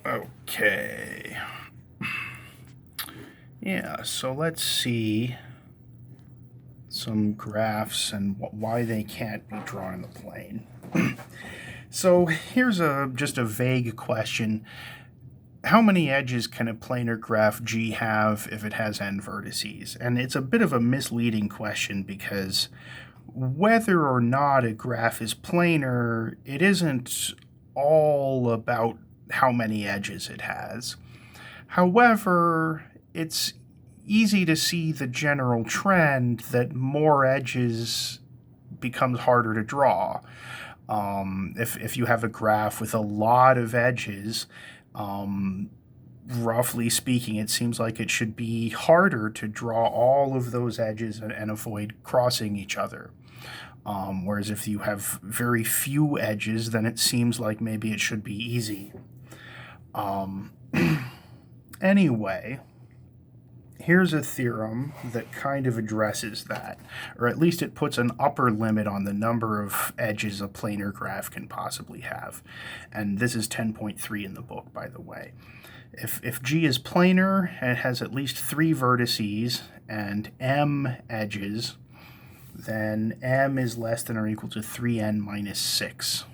Okay. Yeah, so let's see some graphs and why they can't be drawn in the plane. So here's just a vague question. How many edges can a planar graph G have if it has n vertices? And it's a bit of a misleading question because whether or not a graph is planar, it isn't all about how many edges it has. However, it's easy to see the general trend that more edges becomes harder to draw. If you have a graph with a lot of edges, roughly speaking, it seems like it should be harder to draw all of those edges and avoid crossing each other. Whereas if you have very few edges, then it seems like maybe it should be easy. Anyway, here's a theorem that kind of addresses that, or at least it puts an upper limit on the number of edges a planar graph can possibly have. And this is 10.3 in the book, by the way. If G is planar and it has at least 3 vertices and m edges, then m is less than or equal to 3n minus 6.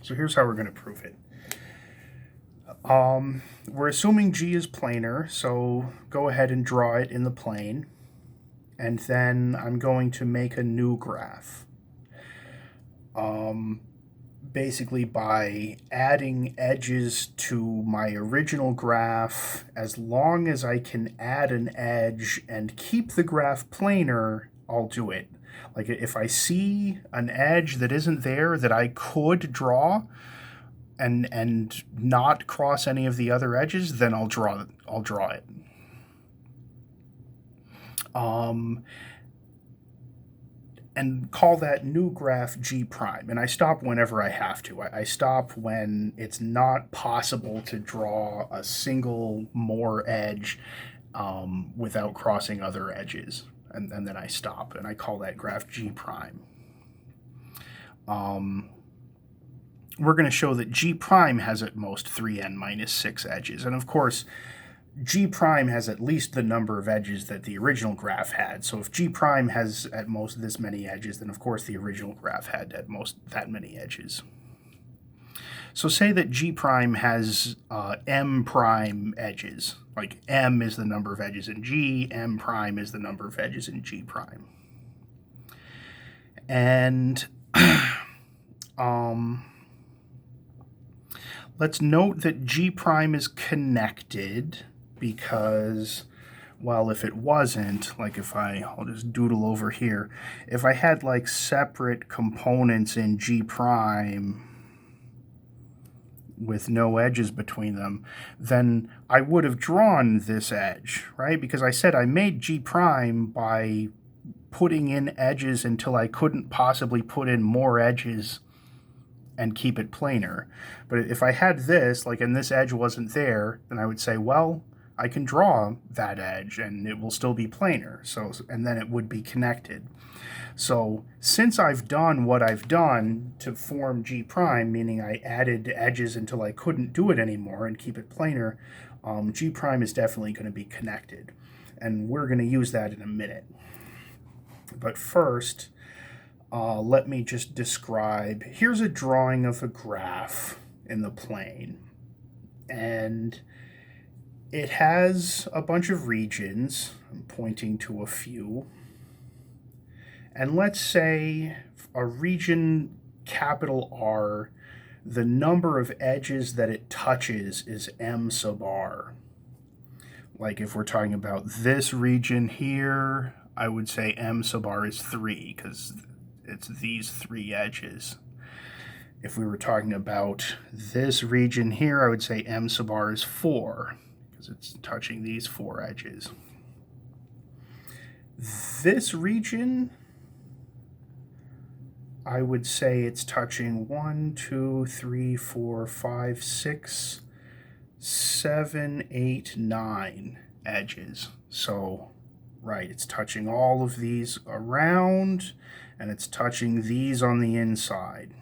So here's how we're going to prove it. We're assuming G is planar, so go ahead and draw it in the plane. And then I'm going to make a new graph. Basically by adding edges to my original graph, as long as I can add an edge and keep the graph planar, I'll do it. Like if I see an edge that isn't there that I could draw and not cross any of the other edges, then I'll draw it. And call that new graph G prime. And I stop whenever I have to. I stop when it's not possible to draw a single more edge without crossing other edges. And then I stop, and I call that graph G prime. We're going to show that G prime has at most 3n minus 6 edges. And of course, G prime has at least the number of edges that the original graph had. So if G prime has at most this many edges, then of course the original graph had at most that many edges. So say that G prime has m prime edges. Like m is the number of edges in G, m prime is the number of edges in G prime. And let's note that G prime is connected because, well, if it wasn't, like I'll just doodle over here, if I had like separate components in G prime with no edges between them, then I would have drawn this edge, right? Because I said I made G prime by putting in edges until I couldn't possibly put in more edges and keep it planar. But if I had this, like, and this edge wasn't there, then I would say, well, I can draw that edge and it will still be planar. So, and then it would be connected. So since I've done what I've done to form G prime, meaning I added edges until I couldn't do it anymore and keep it planar, G prime is definitely going to be connected. And we're going to use that in a minute. But first, let me just describe, here's a drawing of a graph in the plane. And it has a bunch of regions. I'm pointing to a few. And let's say a region capital R, the number of edges that it touches is m sub r. Like if we're talking about this region here, I would say m sub r is 3 because it's these 3 edges. If we were talking about this region here, I would say m sub r is 4 because it's touching these 4 edges. This region, I would say it's touching 1, 2, 3, 4, 5, 6, 7, 8, 9 edges. So, right, it's touching all of these around, and it's touching these on the inside.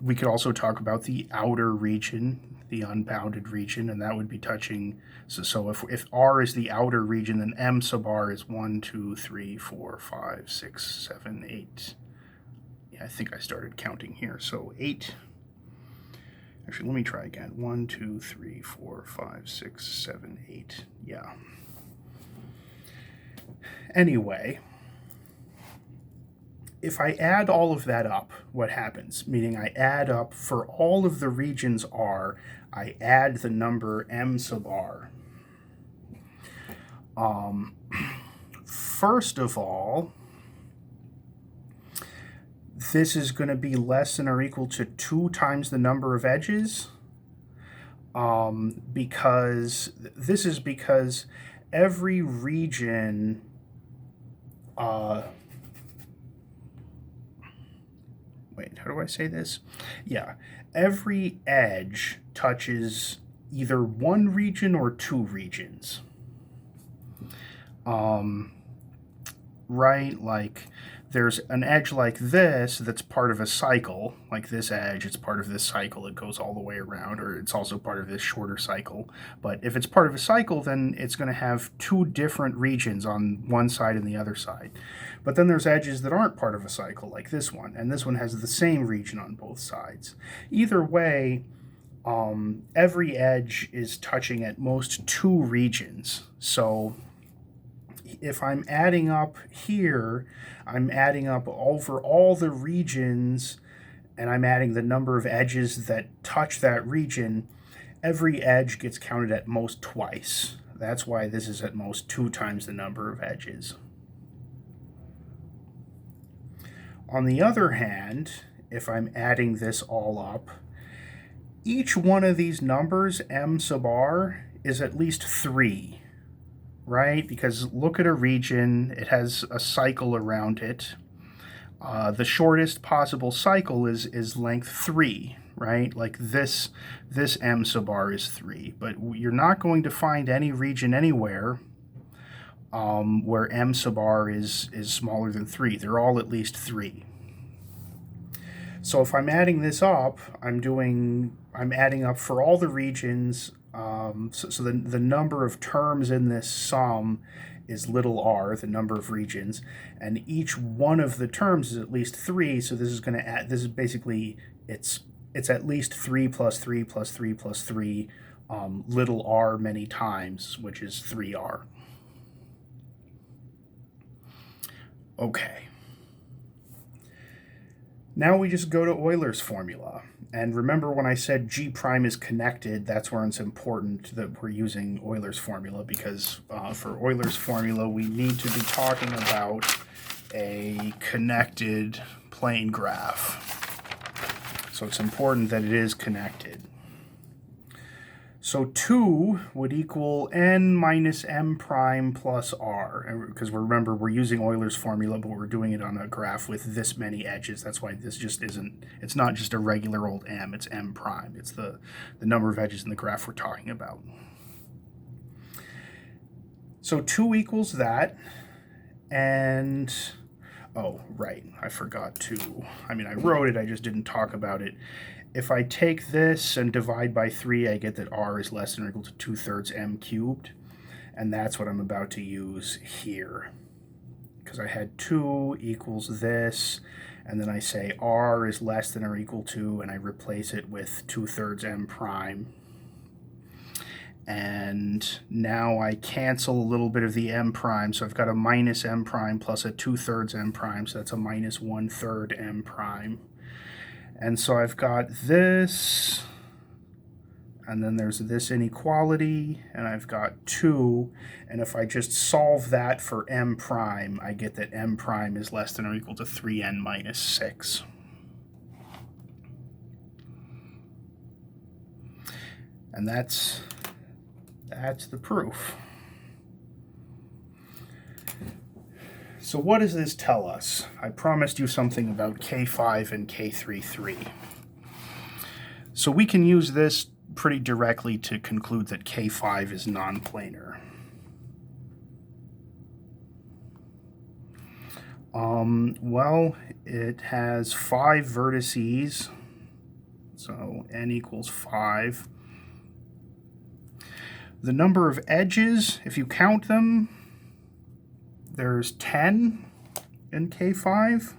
We could also talk about the outer region, the unbounded region, and that would be touching. So if R is the outer region, then M sub R is 1, 2, 3, 4, 5, 6, 7, 8. Yeah, I think I started counting here. So 8. Actually, let me try again. 1, 2, 3, 4, 5, 6, 7, 8. Yeah. Anyway, if I add all of that up, what happens? Meaning I add up for all of the regions R, I add the number M sub R. First of all, this is going to be less than or equal to 2 times the number of edges, because every region wait, how do I say this? Yeah, every edge touches either one region or 2 regions. Right, like there's an edge like this that's part of a cycle, like this edge, it's part of this cycle, it goes all the way around, or it's also part of this shorter cycle. But if it's part of a cycle, then it's going to have 2 different regions on one side and the other side. But then there's edges that aren't part of a cycle, like this one, and this one has the same region on both sides. Either way, every edge is touching at most 2 regions. So if I'm adding up here, I'm adding up over all the regions, and I'm adding the number of edges that touch that region. Every edge gets counted at most twice. That's why this is at most 2 times the number of edges. On the other hand, if I'm adding this all up, each one of these numbers, M sub R, is at least 3. Right? Because look at a region, it has a cycle around it. The shortest possible cycle is length 3, right? Like this M sub R is 3, but you're not going to find any region anywhere where M sub R is smaller than 3. They're all at least 3. So if I'm adding this up, I'm adding up for all the regions. So the number of terms in this sum is little r, the number of regions, and each one of the terms is at least 3. So this is going to add. This is basically it's at least 3 plus 3 plus 3 plus 3, little r many times, which is 3r. Okay. Now we just go to Euler's formula. And remember when I said G prime is connected, that's where it's important that we're using Euler's formula, because for Euler's formula we need to be talking about a connected plane graph. So it's important that it is connected. So 2 would equal n minus m prime plus r, because remember we're using Euler's formula, but we're doing it on a graph with this many edges. That's why this just isn't, it's not just a regular old m, it's m prime. It's the number of edges in the graph we're talking about. So 2 equals that, and, oh, right, I forgot to, I wrote it, I just didn't talk about it. If I take this and divide by 3, I get that r is less than or equal to 2/3 m cubed. And that's what I'm about to use here. Because I had 2 equals this, and then I say r is less than or equal to, and I replace it with 2/3 m prime. And now I cancel a little bit of the m prime, so I've got a minus m prime plus a 2/3 m prime, so that's a minus 1/3 m prime. And so I've got this, and then there's this inequality, and I've got 2, and if I just solve that for m prime, I get that m prime is less than or equal to 3n minus 6. And that's the proof. So what does this tell us? I promised you something about K5 and K33. So we can use this pretty directly to conclude that K5 is non-planar. Well, it has 5 vertices, so n equals 5. The number of edges, if you count them, there's 10 in K5.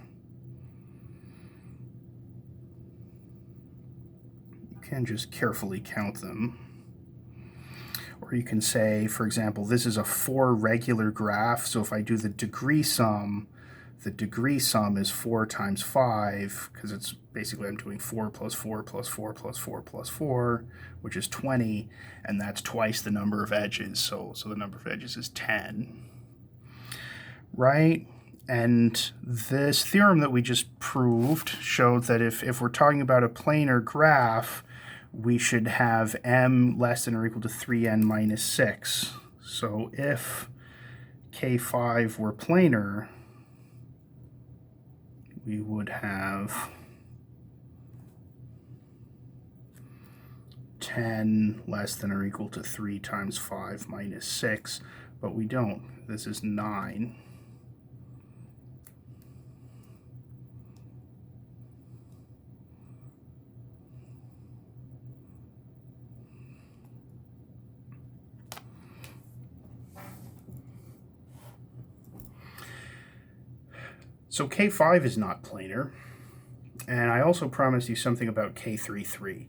You can just carefully count them. Or you can say, for example, this is a 4 regular graph, so if I do the degree sum is 4 times 5, because it's basically I'm doing 4 plus 4 plus 4 plus 4 plus 4, which is 20, and that's twice the number of edges, so the number of edges is 10. Right? And this theorem that we just proved showed that if we're talking about a planar graph, we should have m less than or equal to 3n minus 6. So if K5 were planar, we would have 10 less than or equal to 3 times 5 minus 6, but we don't. This is 9. So K5 is not planar, and I also promised you something about K33.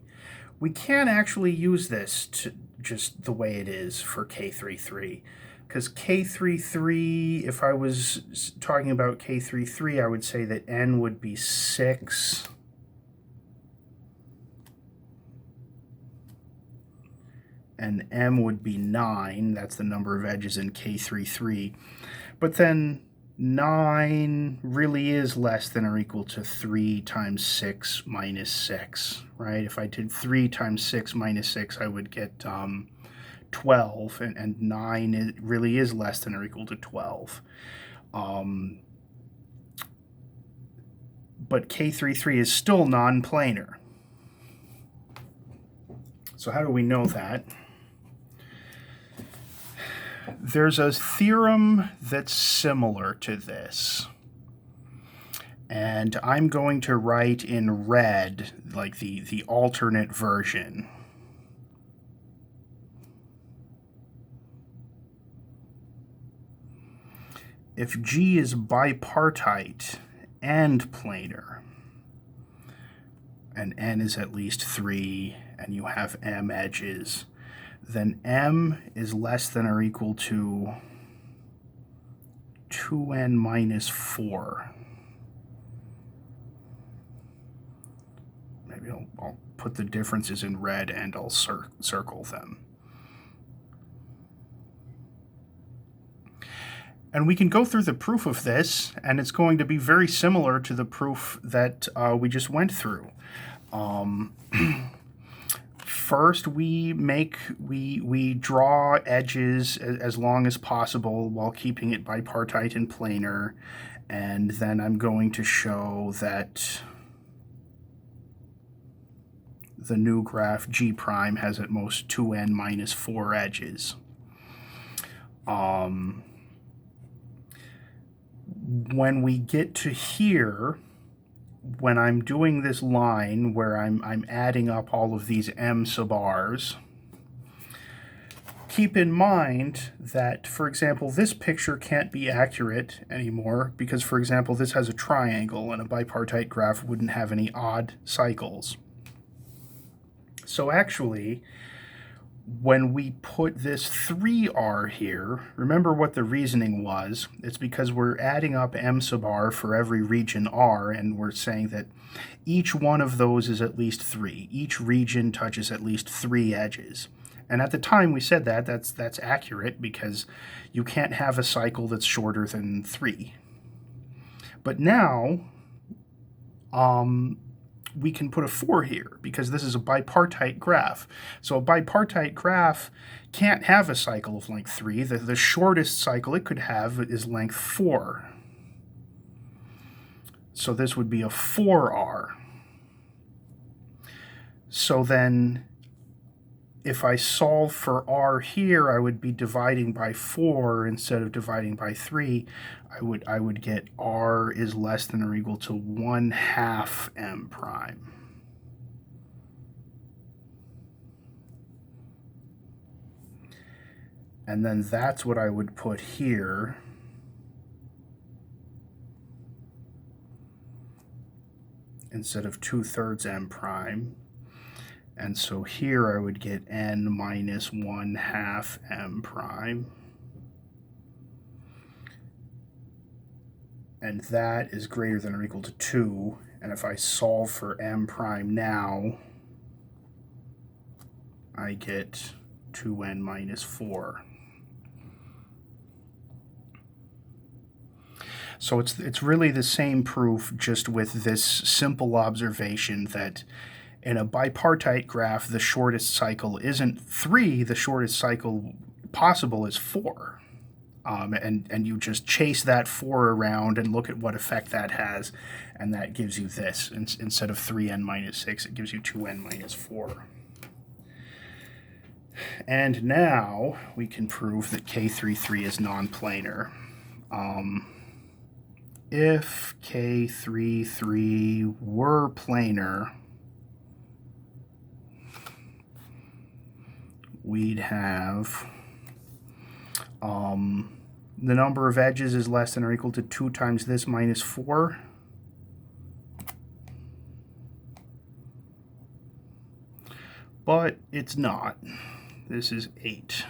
We can actually use this to just the way it is for K33, because K33, if I was talking about K33, I would say that n would be 6, and m would be 9. That's the number of edges in K33. But then 9 really is less than or equal to 3 times 6 minus 6, right? If I did 3 times 6 minus 6, I would get 12, and 9 really is less than or equal to 12. But K33 is still non-planar. So how do we know that? There's a theorem that's similar to this, and I'm going to write in red, like the alternate version. If G is bipartite and planar, and n is at least 3, and you have m edges, then m is less than or equal to 2n minus 4. Maybe I'll put the differences in red and I'll circle them. And we can go through the proof of this, and it's going to be very similar to the proof that we just went through. First, we draw edges as long as possible while keeping it bipartite and planar, and then I'm going to show that the new graph G prime has at most 2n minus 4 edges. When we get to here, when I'm doing this line where I'm adding up all of these m sub r's, keep in mind that, for example, this picture can't be accurate anymore because, for example, this has a triangle and a bipartite graph wouldn't have any odd cycles. So actually, when we put this 3r here, remember what the reasoning was. It's because we're adding up m sub r for every region r, and we're saying that each one of those is at least 3. Each region touches at least 3 edges. And at the time we said that's accurate because you can't have a cycle that's shorter than 3. But now, we can put a 4 here because this is a bipartite graph. So a bipartite graph can't have a cycle of length 3. The shortest cycle it could have is length 4. So this would be a 4r. So then if I solve for r here, I would be dividing by 4 instead of dividing by 3. I would get r is less than or equal to 1/2 m prime. And then that's what I would put here. Instead of 2/3 m prime. And so here I would get n minus 1/2 m prime. And that is greater than or equal to 2. And if I solve for m prime now, I get 2n minus 4. So it's really the same proof, just with this simple observation that in a bipartite graph, the shortest cycle isn't 3, the shortest cycle possible is 4. And you just chase that 4 around and look at what effect that has, and that gives you this. Instead of 3n minus 6, it gives you 2n minus 4. And now we can prove that K33 is non-planar. If K33 were planar, we'd have the number of edges is less than or equal to 2 times this minus 4. But it's not. This is 8.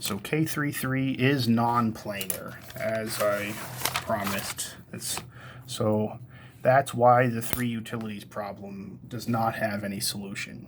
So K33 is non-planar, as I promised. So that's why the 3 utilities problem does not have any solution.